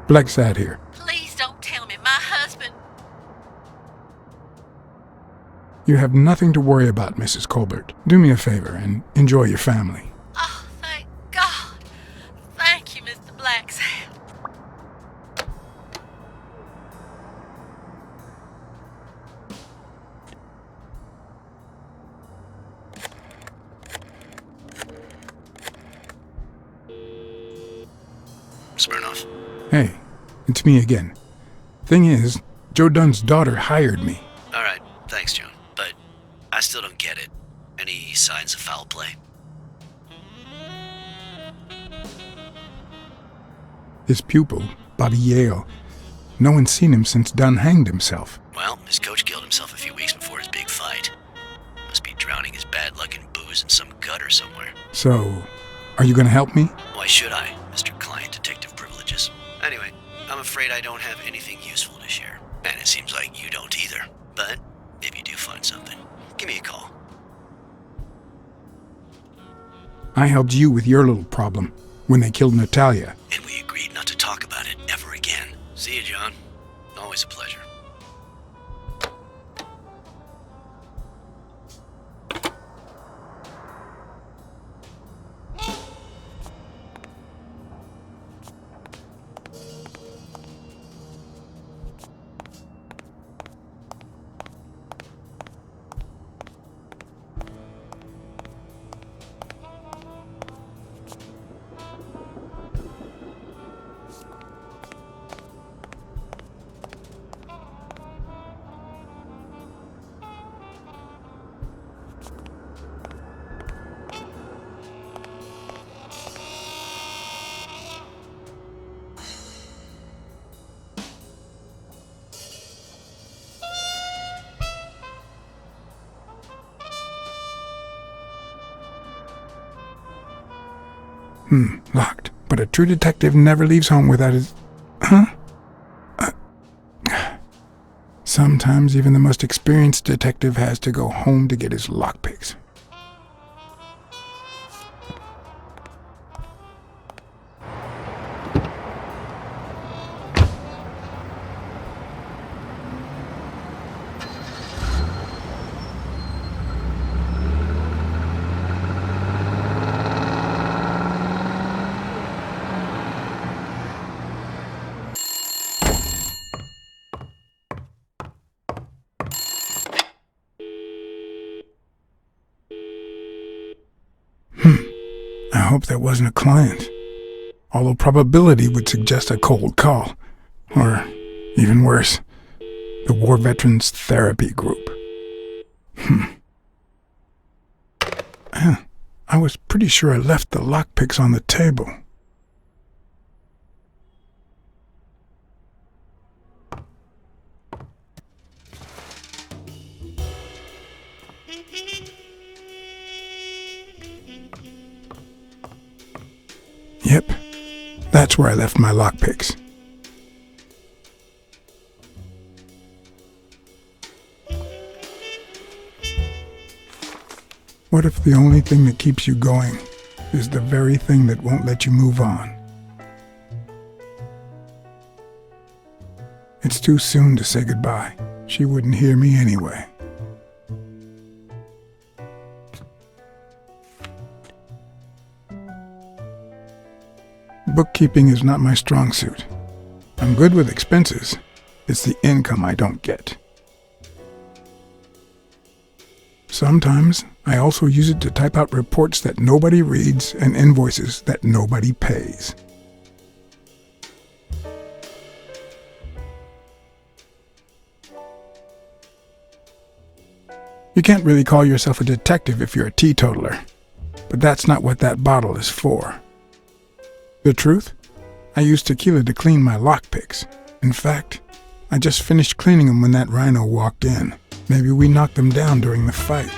Blacksad here. Please don't tell me my husband... You have nothing to worry about, Mrs. Colbert. Do me a favor and enjoy your family. Oh, thank God. Thank you, Mr. Blacksad. Smirnoff. Hey, it's me again. Thing is, Joe Dunn's daughter hired me. Alright, thanks, Joan. But I still don't get it. Any signs of foul play? His pupil, Bobby Yale. No one's seen him since Dunn hanged himself. Well, his coach killed himself a few weeks before his big fight. Must be drowning his bad luck in booze in some gutter somewhere. So, are you gonna help me? Why should I, Mr. Client Detective Privileges? Anyway, I'm afraid I don't have anything useful to share. And it seems like you don't either. But if you do find something, give me a call. I helped you with your little problem when they killed Natalia. And we agreed not to talk about it ever again. See you, John. Always a pleasure. Locked. But a true detective never leaves home without his... Huh? Sometimes even the most experienced detective has to go home to get his lockpicks. I hope that wasn't a client. Although probability would suggest a cold call. Or, even worse, the War Veterans Therapy Group. I was pretty sure I left the lockpicks on the table. Yep, that's where I left my lockpicks. What if the only thing that keeps you going is the very thing that won't let you move on? It's too soon to say goodbye. She wouldn't hear me anyway. Bookkeeping is not my strong suit. I'm good with expenses. It's the income I don't get. Sometimes I also use it to type out reports that nobody reads and invoices that nobody pays. You can't really call yourself a detective if you're a teetotaler, but that's not what that bottle is for. The truth? I used tequila to clean my lockpicks. In fact, I just finished cleaning them when that rhino walked in. Maybe we knocked them down during the fight.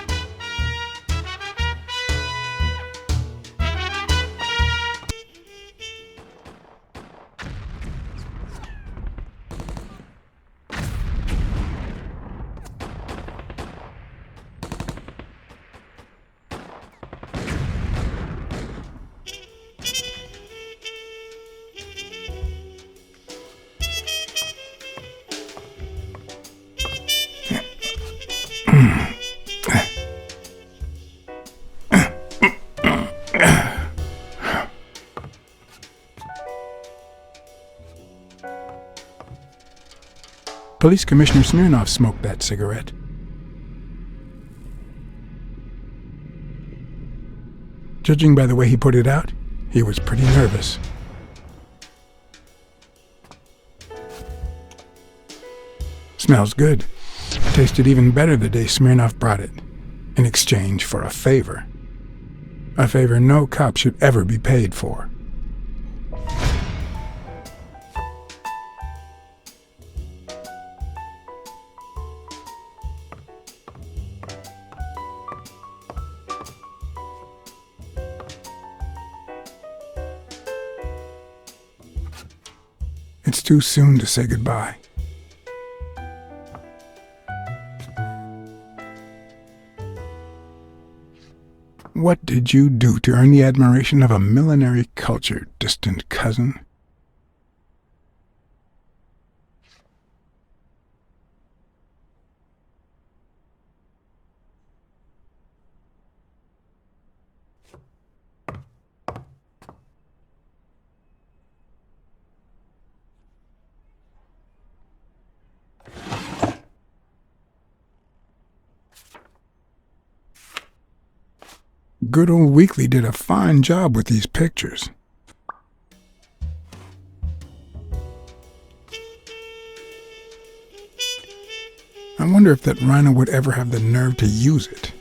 Police Commissioner Smirnov smoked that cigarette. Judging by the way he put it out, he was pretty nervous. Smells good. Tasted even better the day Smirnov brought it, in exchange for a favor. A favor no cop should ever be paid for. It's too soon to say goodbye. What did you do to earn the admiration of a millinery culture, distant cousin? Good old Weekly did a fine job with these pictures. I wonder if that rhino would ever have the nerve to use it.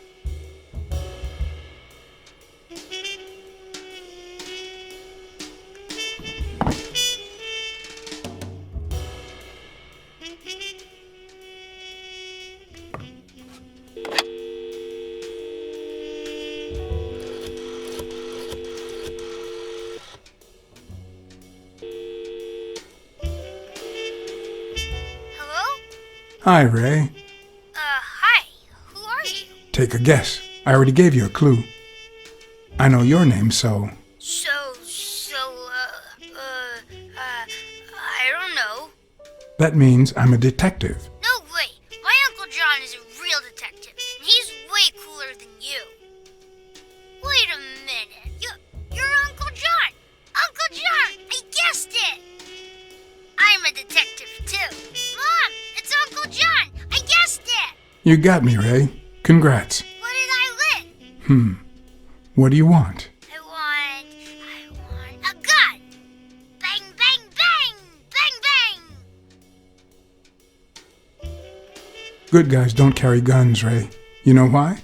Hi, Ray. Hi. Who are you? Take a guess. I already gave you a clue. I know your name, so... I don't know. That means I'm a detective. No way. My Uncle John is a real detective, and he's way cooler than you. Wait a minute. You're Uncle John. Uncle John, I guessed it. I'm a detective, too. Mom, it's Uncle John. I guessed it. You got me, Ray. Congrats. What did I win? What do you want? I want a gun. Bang, bang, bang. Bang, bang. Good guys don't carry guns, Ray. You know why?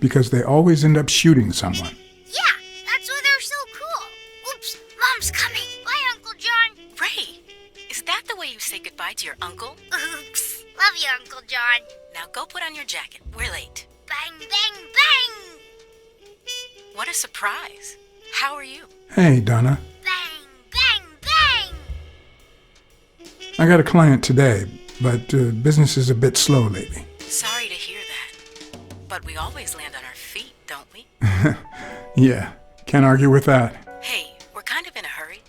Because they always end up shooting someone. Yeah, that's why they're so cool. Oops, Mom's coming. Bye, Uncle John. Ray, is that the way you say goodbye to your uncle? Oops. Love you, Uncle John. Now go put on your jacket. We're late. Bang, bang, bang. What a surprise. How are you? Hey, Donna. Bang, bang, bang. I got a client today, but business is a bit slow lately. Sorry to hear that. But we always land on our feet, don't we? Yeah, can't argue with that. Hey, we're kind of in a hurry.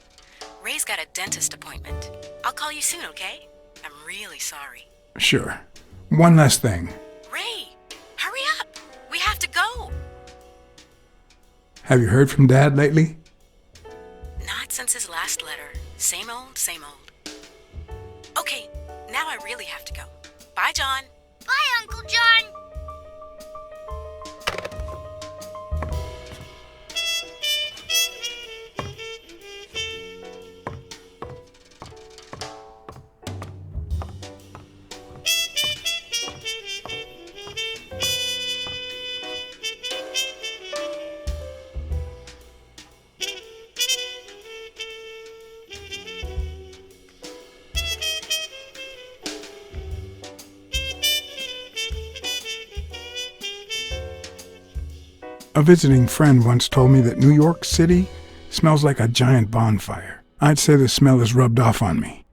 Ray's got a dentist appointment. I'll call you soon, okay? I'm really sorry. Sure. One last thing. Ray, hurry up. We have to go. Have you heard from Dad lately? Not since his last letter. Same old, same old. Okay, now I really have to go. Bye, John. Bye, Uncle John. A visiting friend once told me that New York City smells like a giant bonfire. I'd say the smell is rubbed off on me.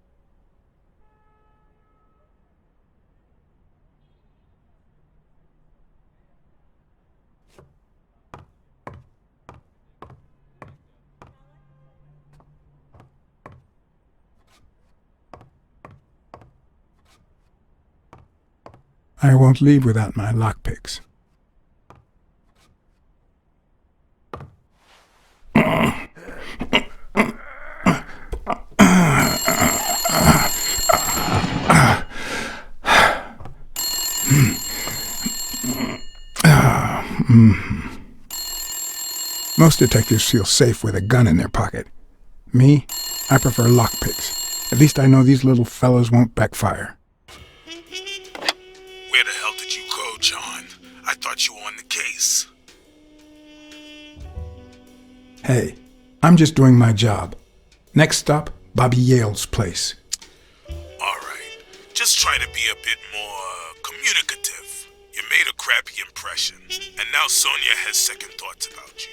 I won't leave without my lockpicks. Most detectives feel safe with a gun in their pocket. Me, I prefer lockpicks. At least I know these little fellows won't backfire. Where the hell did you go, John? I thought you were on the case. Hey, I'm just doing my job. Next stop, Bobby Yale's place. Alright, just try to be a bit more communicative. You made a crappy impression, and now Sonia has second thoughts about you.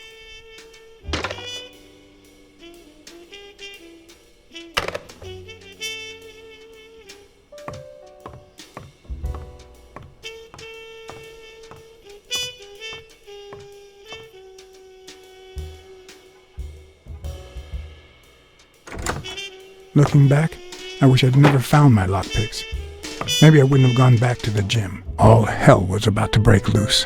Looking back, I wish I'd never found my lockpicks. Maybe I wouldn't have gone back to the gym. All hell was about to break loose.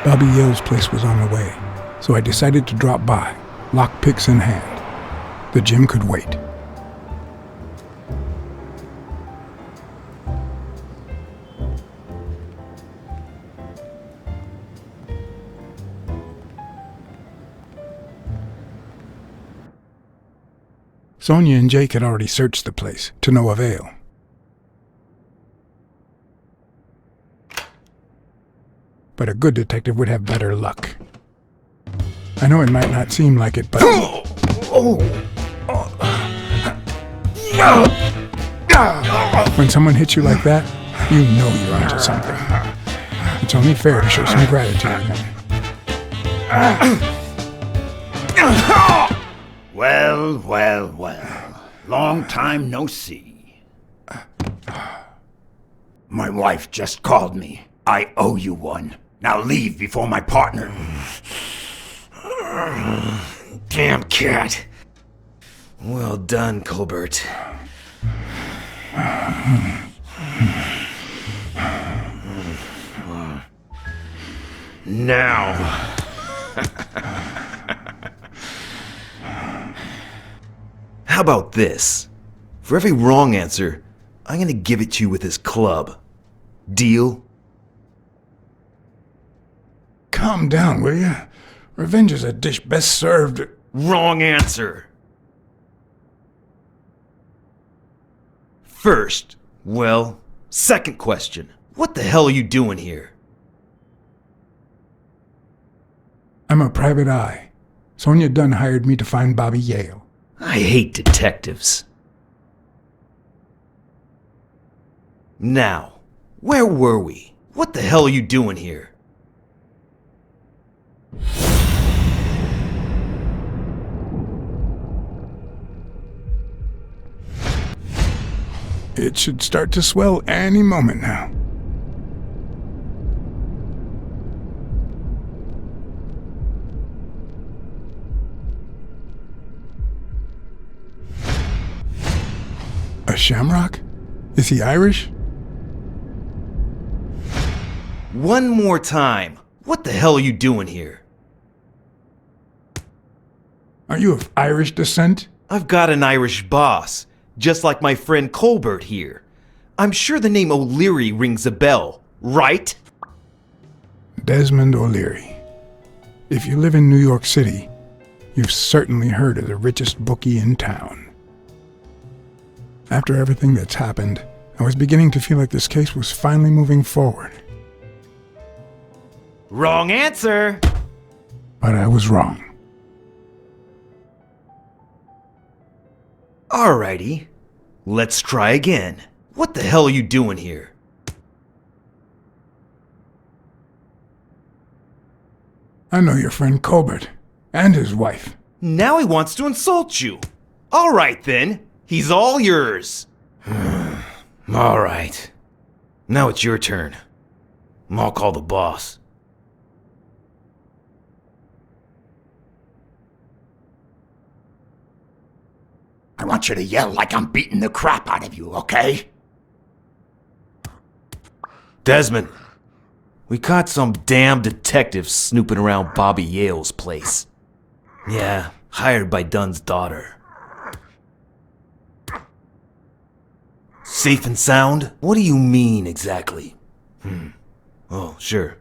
Bobby Yale's place was on the way, so I decided to drop by, lockpicks in hand. The gym could wait. Sonia and Jake had already searched the place, to no avail. But a good detective would have better luck. I know it might not seem like it, but... When someone hits you like that, you know you're onto something. It's only fair to show some gratitude. Well, well, well. Long time no see. My wife just called me. I owe you one. Now leave before my partner... Damn cat. Well done, Colbert. Now. How about this? For every wrong answer, I'm gonna give it to you with this club. Deal? Calm down, will you? Revenge is a dish best served... Wrong answer. First, well, second question. What the hell are you doing here? I'm a private eye. Sonia Dunn hired me to find Bobby Yale. I hate detectives. Now, where were we? What the hell are you doing here? It should start to swell any moment now. A shamrock? Is he Irish? One more time. What the hell are you doing here? Are you of Irish descent? I've got an Irish boss, just like my friend Colbert here. I'm sure the name O'Leary rings a bell, right? Desmond O'Leary. If you live in New York City, you've certainly heard of the richest bookie in town. After everything that's happened, I was beginning to feel like this case was finally moving forward. Wrong answer! But I was wrong. Alrighty, let's try again. What the hell are you doing here? I know your friend Colbert, and his wife. Now he wants to insult you. Alright then, he's all yours. Alright. Now it's your turn. I'll call the boss. I want you to yell like I'm beating the crap out of you, okay? Desmond, we caught some damn detective snooping around Bobby Yale's place. Yeah, hired by Dunn's daughter. Safe and sound? What do you mean, exactly? Oh, sure.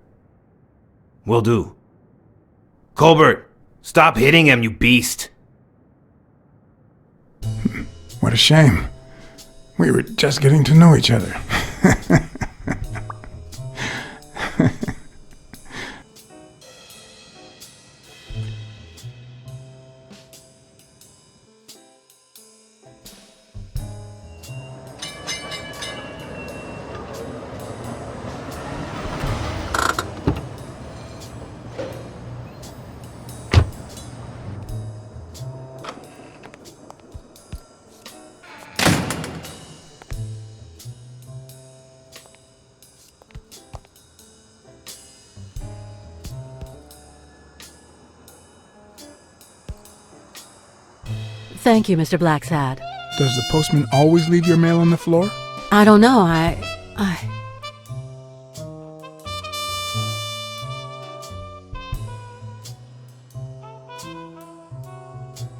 Will do. Colbert, stop hitting him, you beast! What a shame. We were just getting to know each other. Thank you, Mr. Blacksad. Does the postman always leave your mail on the floor? I don't know, I...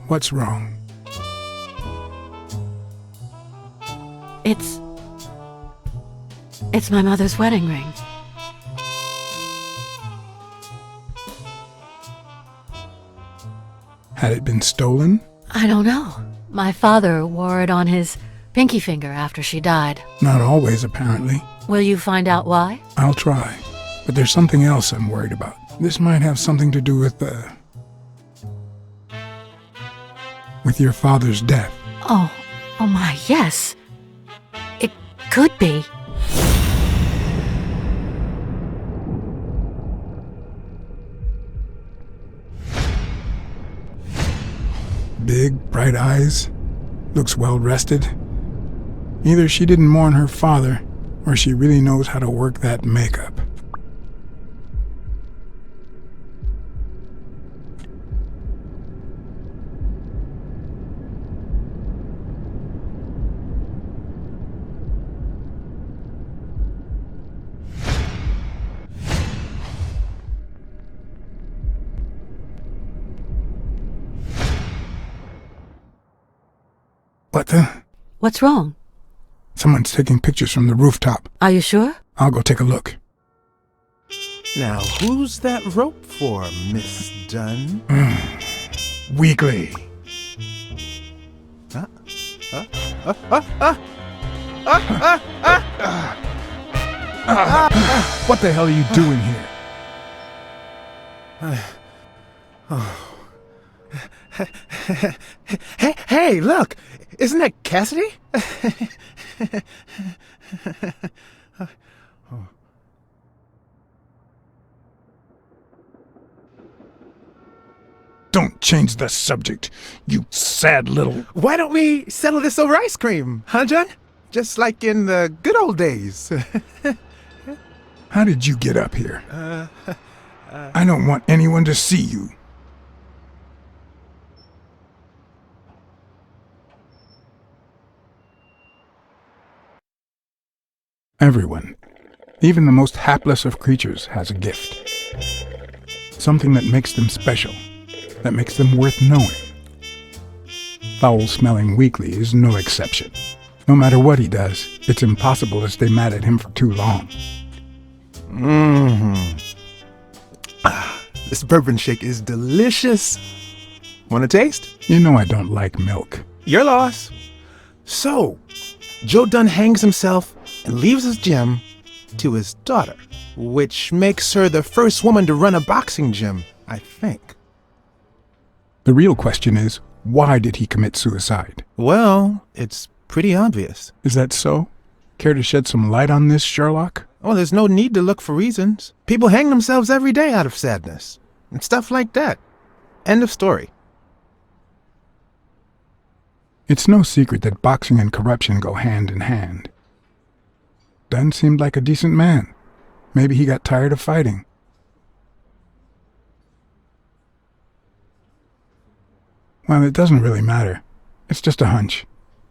What's wrong? It's my mother's wedding ring. Had it been stolen? I don't know. My father wore it on his pinky finger after she died. Not always, apparently. Will you find out why? I'll try. But there's something else I'm worried about. This might have something to do with your father's death. Oh my, yes. It could be. Big, bright eyes. Looks well rested. Either she didn't mourn her father, or she really knows how to work that makeup. What the? What's wrong? Someone's taking pictures from the rooftop. Are you sure? I'll go take a look. Now, who's that rope for, Miss Dunn? Weekly. What the hell are you doing here? Hey, look! Isn't that Cassidy? Don't change the subject, you sad little... Why don't we settle this over ice cream, huh, John? Just like in the good old days. How did you get up here? I don't want anyone to see you. Everyone, even the most hapless of creatures, has a gift. Something that makes them special, that makes them worth knowing. Foul-smelling Weekly is no exception. No matter what he does, it's impossible to stay mad at him for too long. This bourbon shake is delicious. Want a taste? You know I don't like milk. Your loss. So, Joe Dunn hangs himself and leaves his gym to his daughter, which makes her the first woman to run a boxing gym, I think. The real question is, why did he commit suicide? Well, it's pretty obvious. Is that so? Care to shed some light on this, Sherlock? Oh, there's no need to look for reasons. People hang themselves every day out of sadness. And stuff like that. End of story. It's no secret that boxing and corruption go hand in hand. Dunn seemed like a decent man. Maybe he got tired of fighting. Well, it doesn't really matter. It's just a hunch.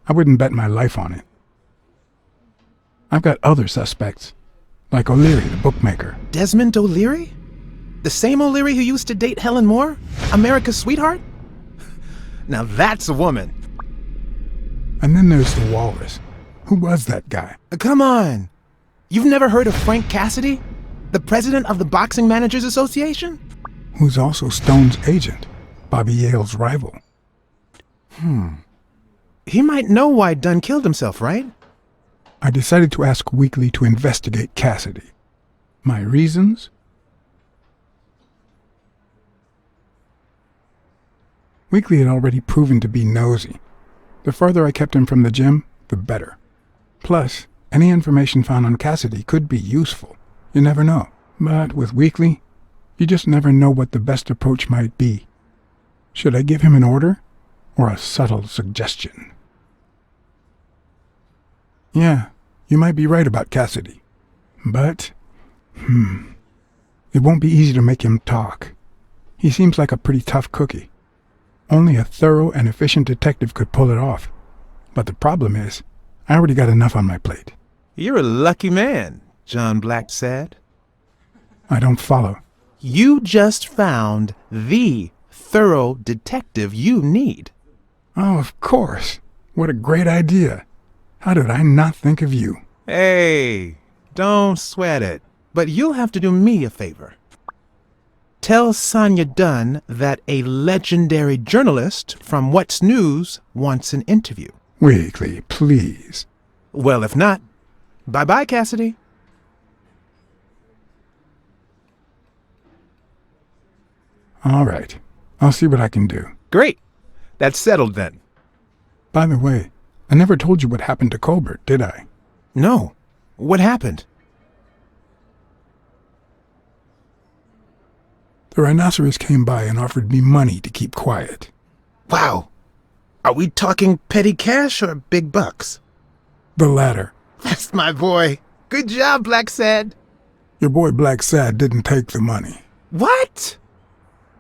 I wouldn't bet my life on it. I've got other suspects, like O'Leary, the bookmaker. Desmond O'Leary? The same O'Leary who used to date Helen Moore? America's sweetheart? Now that's a woman. And then there's the Walrus. Who was that guy? Come on. You've never heard of Frank Cassidy? The president of the Boxing Managers Association? Who's also Stone's agent, Bobby Yale's rival. He might know why Dunn killed himself, right? I decided to ask Weekly to investigate Cassidy. My reasons? Weekly had already proven to be nosy. The farther I kept him from the gym, the better. Plus, any information found on Cassidy could be useful. You never know. But with Weekly, you just never know what the best approach might be. Should I give him an order or a subtle suggestion? Yeah, you might be right about Cassidy. But, it won't be easy to make him talk. He seems like a pretty tough cookie. Only a thorough and efficient detective could pull it off. But the problem is, I already got enough on my plate. You're a lucky man, John Blacksad. I don't follow. You just found the thorough detective you need. Oh, of course. What a great idea. How did I not think of you? Hey, don't sweat it. But you'll have to do me a favor. Tell Sonia Dunn that a legendary journalist from What's News wants an interview. Weekly, please. Well, if not, bye-bye, Cassidy. All right. I'll see what I can do. Great. That's settled then. By the way, I never told you what happened to Colbert, did I? No. What happened? The rhinoceros came by and offered me money to keep quiet. Wow. Are we talking petty cash or big bucks? The latter. That's my boy. Good job, Blacksad. Your boy Blacksad didn't take the money. What?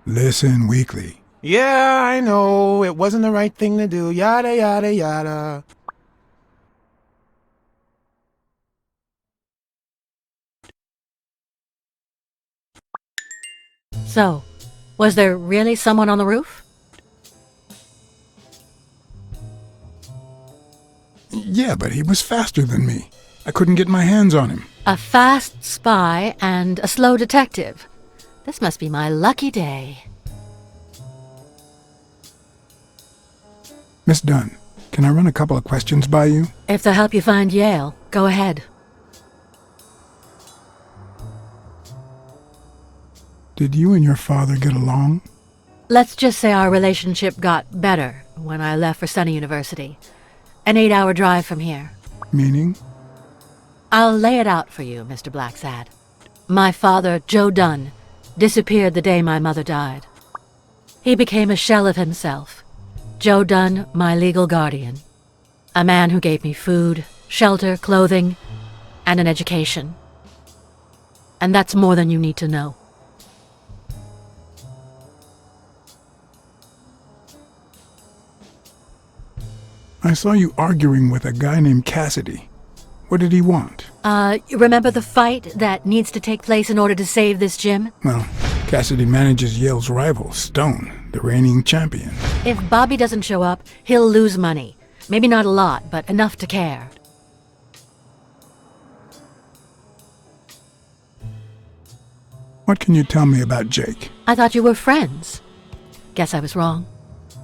Listen, Weekly. Yeah, I know. It wasn't the right thing to do. Yada, yada, yada. So, was there really someone on the roof? Yeah, but he was faster than me. I couldn't get my hands on him. A fast spy and a slow detective. This must be my lucky day. Miss Dunn, can I run a couple of questions by you? If they'll help you find Yale, go ahead. Did you and your father get along? Let's just say our relationship got better when I left for Sunny University. An 8-hour drive from here. Meaning? I'll lay it out for you, Mr. Blacksad. My father, Joe Dunn, disappeared the day my mother died. He became a shell of himself. Joe Dunn, my legal guardian. A man who gave me food, shelter, clothing, and an education. And that's more than you need to know. I saw you arguing with a guy named Cassidy. What did he want? You remember the fight that needs to take place in order to save this gym? Well, Cassidy manages Yale's rival, Stone, the reigning champion. If Bobby doesn't show up, he'll lose money. Maybe not a lot, but enough to care. What can you tell me about Jake? I thought you were friends. Guess I was wrong.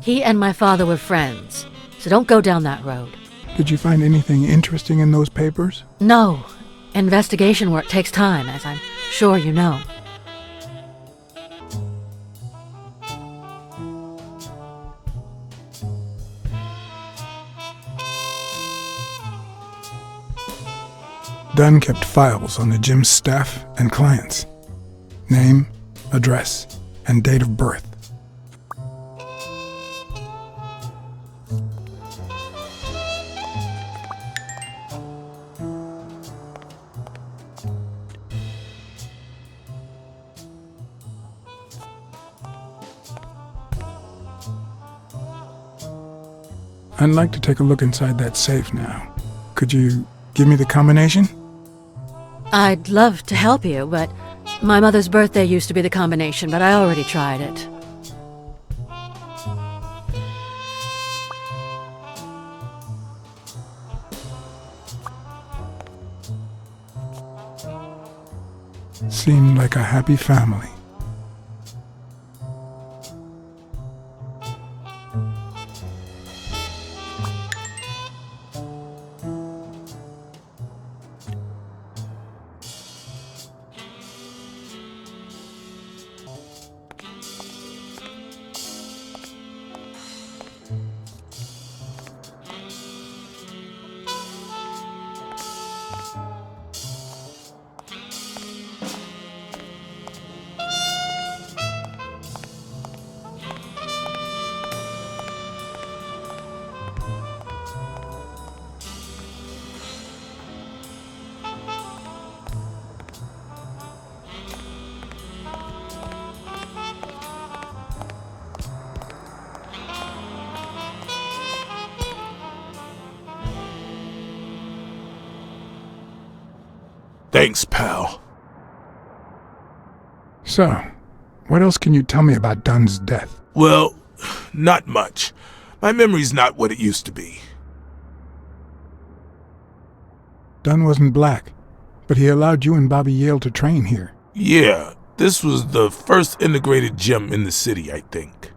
He and my father were friends, so don't go down that road. Did you find anything interesting in those papers? No. Investigation work takes time, as I'm sure you know. Dunn kept files on the gym's staff and clients. Name, address, and date of birth. I'd like to take a look inside that safe now. Could you give me the combination? I'd love to help you, but My mother's birthday used to be the combination, but I already tried it. Seemed like a happy family. Thanks, pal. So, what else can you tell me about Dunn's death? Well, not much. My memory's not what it used to be. Dunn wasn't black, but he allowed you and Bobby Yale to train here. Yeah, this was the first integrated gym in the city, I think.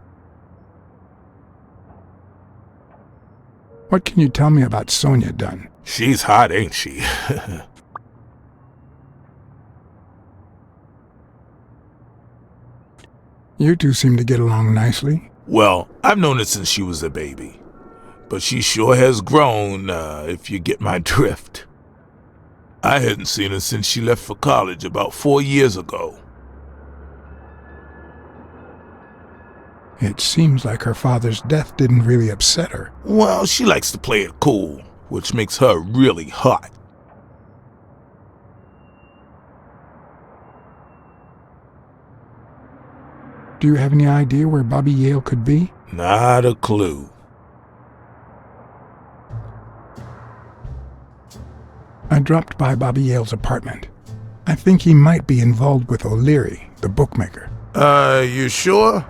What can you tell me about Sonia Dunn? She's hot, ain't she? You two seem to get along nicely. Well, I've known her since she was a baby. But she sure has grown, if you get my drift. I hadn't seen her since she left for college about 4 years ago. It seems like her father's death didn't really upset her. Well, she likes to play it cool, which makes her really hot. Do you have any idea where Bobby Yale could be? Not a clue. I dropped by Bobby Yale's apartment. I think he might be involved with O'Leary, the bookmaker. You sure?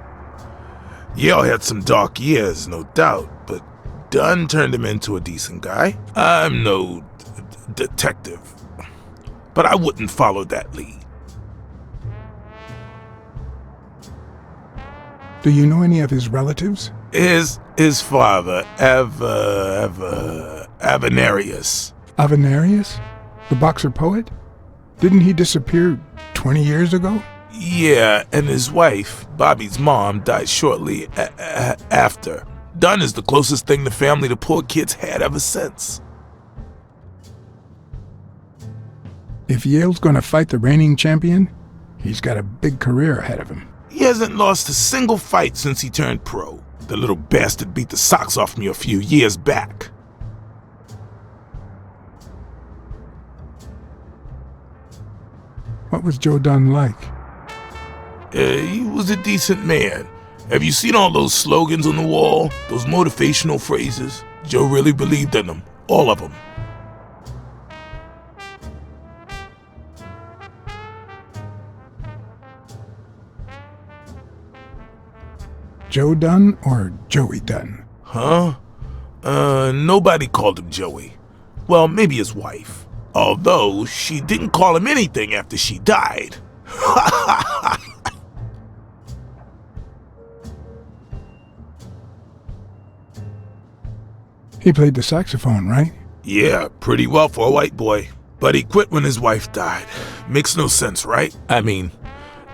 Yale had some dark years, no doubt, but Dunn turned him into a decent guy. I'm no detective, but I wouldn't follow that lead. Do you know any of his relatives? His father, Avenarius. Avenarius? The boxer poet? Didn't he disappear 20 years ago? Yeah, and his wife, Bobby's mom, died shortly after. Dunn is the closest thing the family to poor kids had ever since. If Yale's gonna fight the reigning champion, he's got a big career ahead of him. He hasn't lost a single fight since he turned pro. The little bastard beat the socks off me a few years back. What was Joe Dunn like? He was a decent man. Have you seen all those slogans on the wall? Those motivational phrases? Joe really believed in them. All of them. Joe Dunn or Joey Dunn? Huh? Nobody called him Joey. Well, maybe his wife. Although, she didn't call him anything after she died. He played the saxophone, right? Yeah, pretty well for a white boy. But he quit when his wife died. Makes no sense, right? I mean,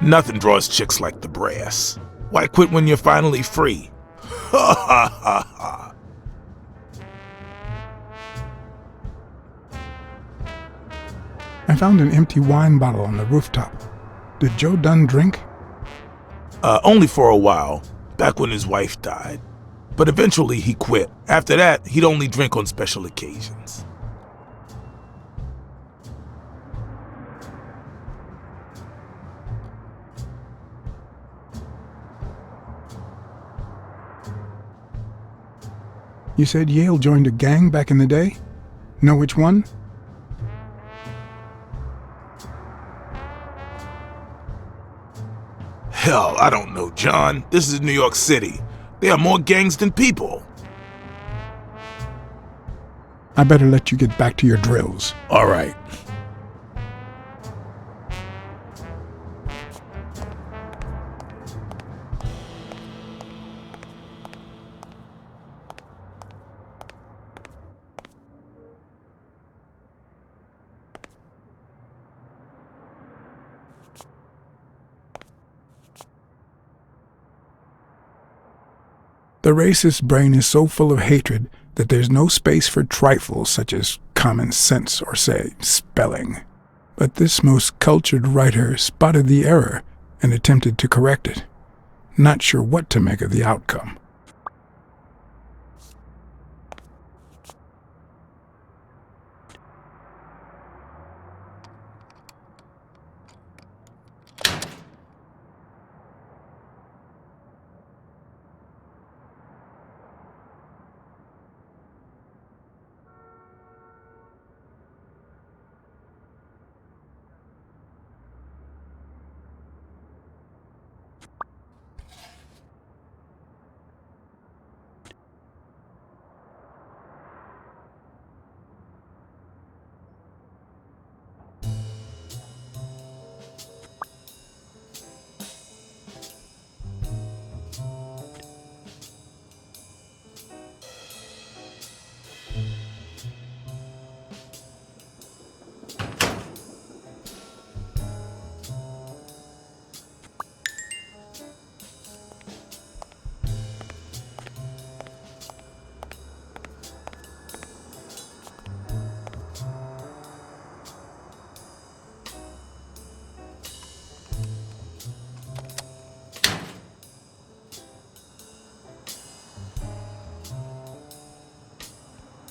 nothing draws chicks like the brass. Why quit when you're finally free? Ha ha ha ha. I found an empty wine bottle on the rooftop. Did Joe Dunn drink? Only for a while, back when his wife died. But eventually he quit. After that, he'd only drink on special occasions. You said Yale joined a gang back in the day? Know which one? I don't know, John. This is New York City. There are more gangs than people. I better let you get back to your drills. All right. The racist brain is so full of hatred that there's no space for trifles such as common sense or, say, spelling. But this most cultured writer spotted the error and attempted to correct it, not sure what to make of the outcome.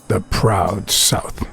The proud South.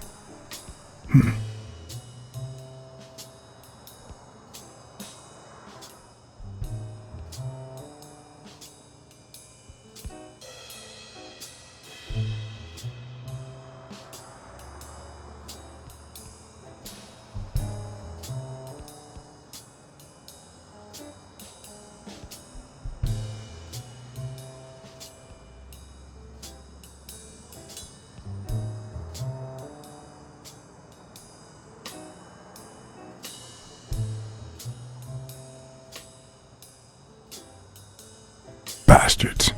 Bastards.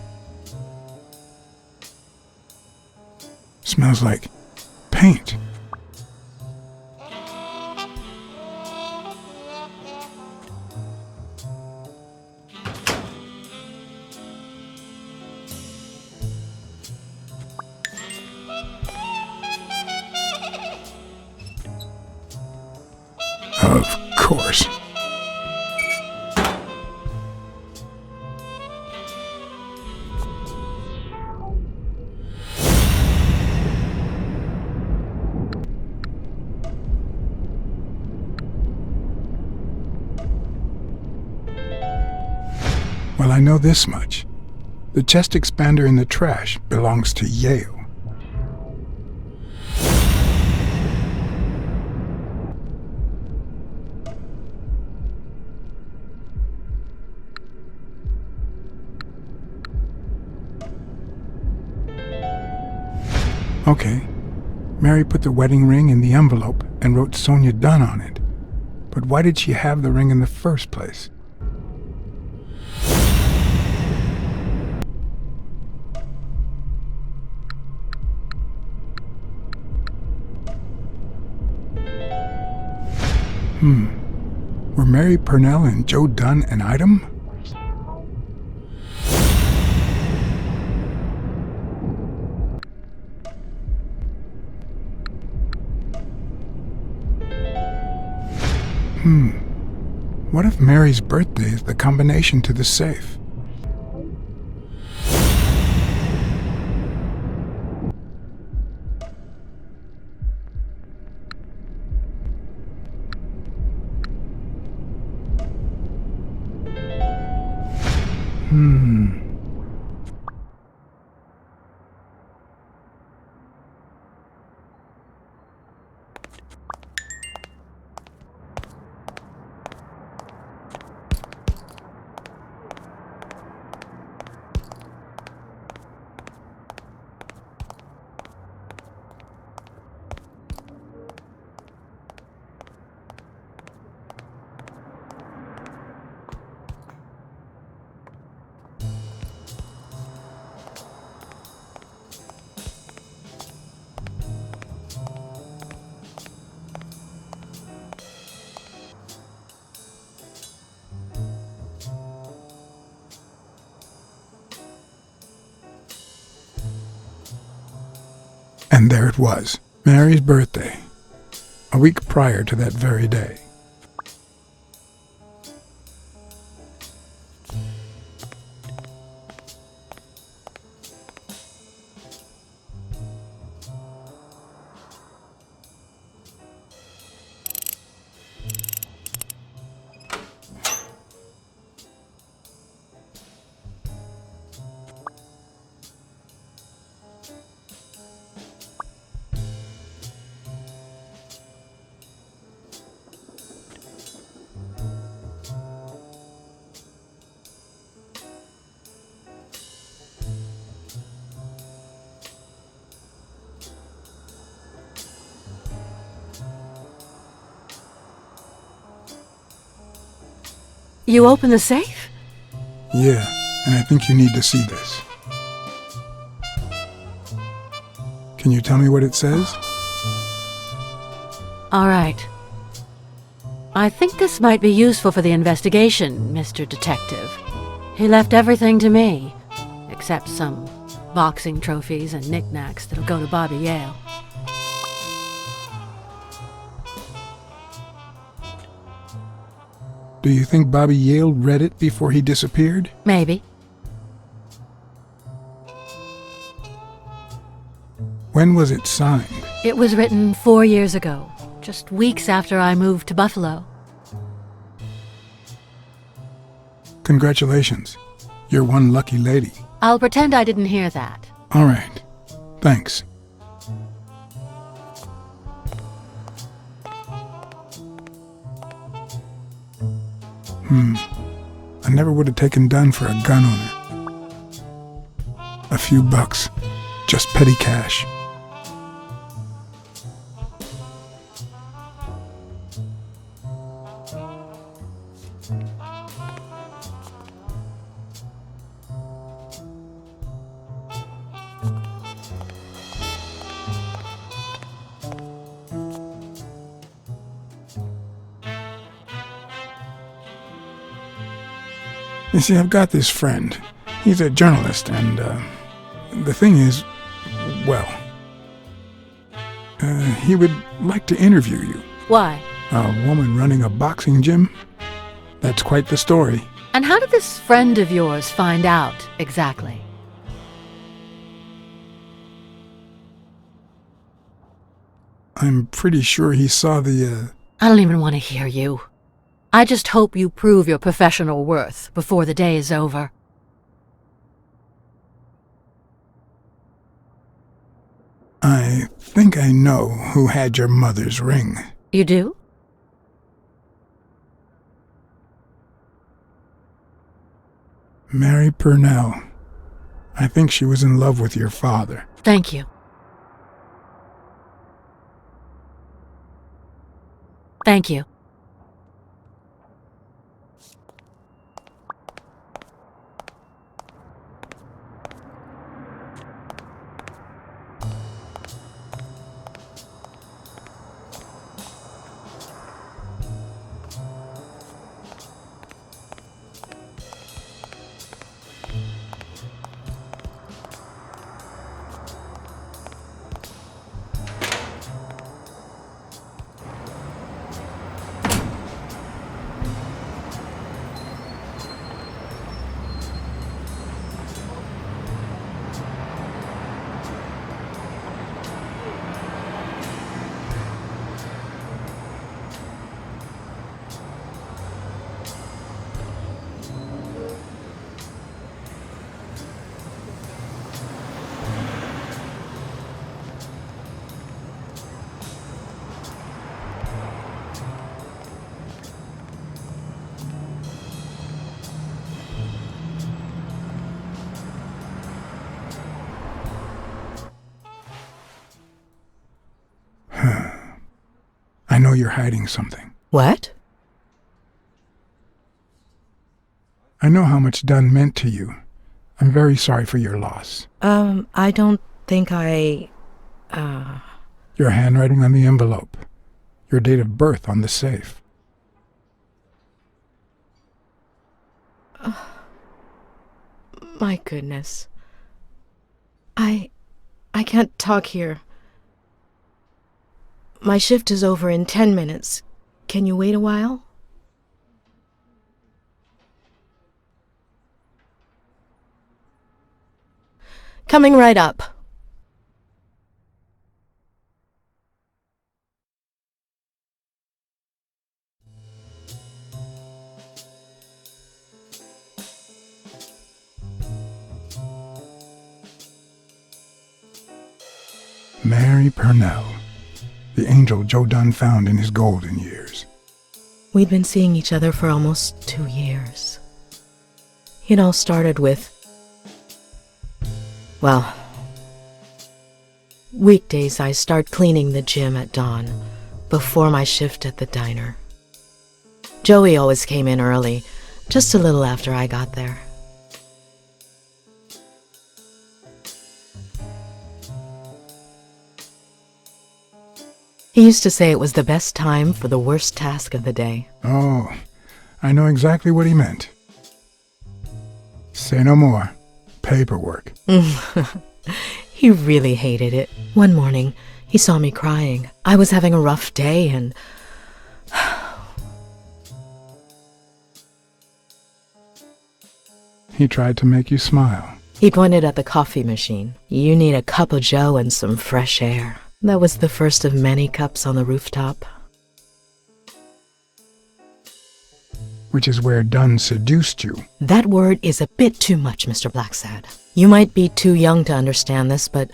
Smells like paint. Of course. Well, I know this much. The chest expander in the trash belongs to Yale. Okay, Mary put the wedding ring in the envelope and wrote Sonia Dunn on it. But why did she have the ring in the first place? Were Mary Purnell and Joe Dunn an item? What if Mary's birthday is the combination to the safe? And there it was, Mary's birthday, a week prior to that very day. You opened the safe? Yeah, and I think you need to see this. Can you tell me what it says? All right. I think this might be useful for the investigation, Mr. Detective. He left everything to me, except some boxing trophies and knickknacks that'll go to Bobby Yale. Do you think Bobby Yale read it before he disappeared? Maybe. When was it signed? It was written 4 years ago, just weeks after I moved to Buffalo. Congratulations. You're one lucky lady. I'll pretend I didn't hear that. All right. Thanks. I never would have taken Dunn for a gun owner. A few bucks. Just petty cash. You see, I've got this friend. He's a journalist, and the thing is, well, he would like to interview you. Why? A woman running a boxing gym? That's quite the story. And how did this friend of yours find out, exactly? I'm pretty sure he saw the, I don't even want to hear you. I just hope you prove your professional worth before the day is over. I think I know who had your mother's ring. You do? Mary Purnell. I think she was in love with your father. Thank you. Thank you. I know you're hiding something. What? I know how much Dunn meant to you. I'm very sorry for your loss. I don't think I... Your handwriting on the envelope. Your date of birth on the safe. My goodness. I can't talk here. My shift is over in 10 minutes. Can you wait a while? Coming right up. Mary Purnell, the angel Joe Dunn found in his golden years. We'd been seeing each other for almost 2 years. It all started with, well, weekdays I start cleaning the gym at dawn, before my shift at the diner. Joey always came in early, just a little after I got there. He used to say it was the best time for the worst task of the day. Oh, I know exactly what he meant. Say no more. Paperwork. He really hated it. One morning, he saw me crying. I was having a rough day and... He tried to make you smile. He pointed at the coffee machine. You need a cup of joe and some fresh air. That was the first of many cups on the rooftop. Which is where Dunn seduced you. That word is a bit too much, Mr. Blacksad. You might be too young to understand this, but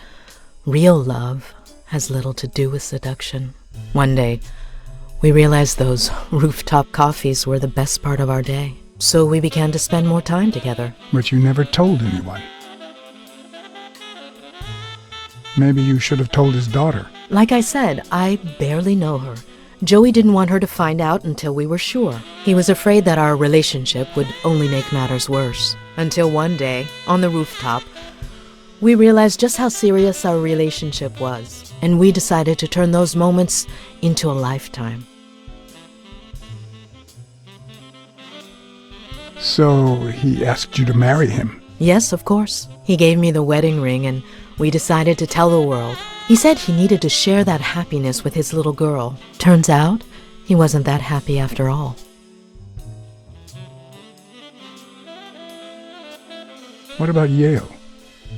real love has little to do with seduction. One day, we realized those rooftop coffees were the best part of our day. So we began to spend more time together. But you never told anyone. Maybe you should have told his daughter. Like I said, I barely know her. Joey didn't want her to find out until we were sure. He was afraid that our relationship would only make matters worse. Until one day, on the rooftop, we realized just how serious our relationship was. And we decided to turn those moments into a lifetime. So he asked you to marry him? Yes, of course. He gave me the wedding ring and we decided to tell the world. He said he needed to share that happiness with his little girl. Turns out, he wasn't that happy after all. What about Yale?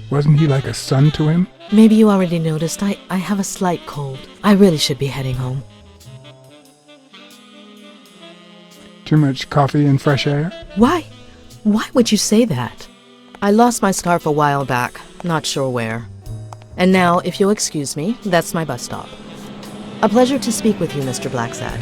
Wasn't he like a son to him? Maybe you already noticed I have a slight cold. I really should be heading home. Too much coffee and fresh air? Why? Why would you say that? I lost my scarf a while back, not sure where. And now, if you'll excuse me, that's my bus stop. A pleasure to speak with you, Mr. Blacksad.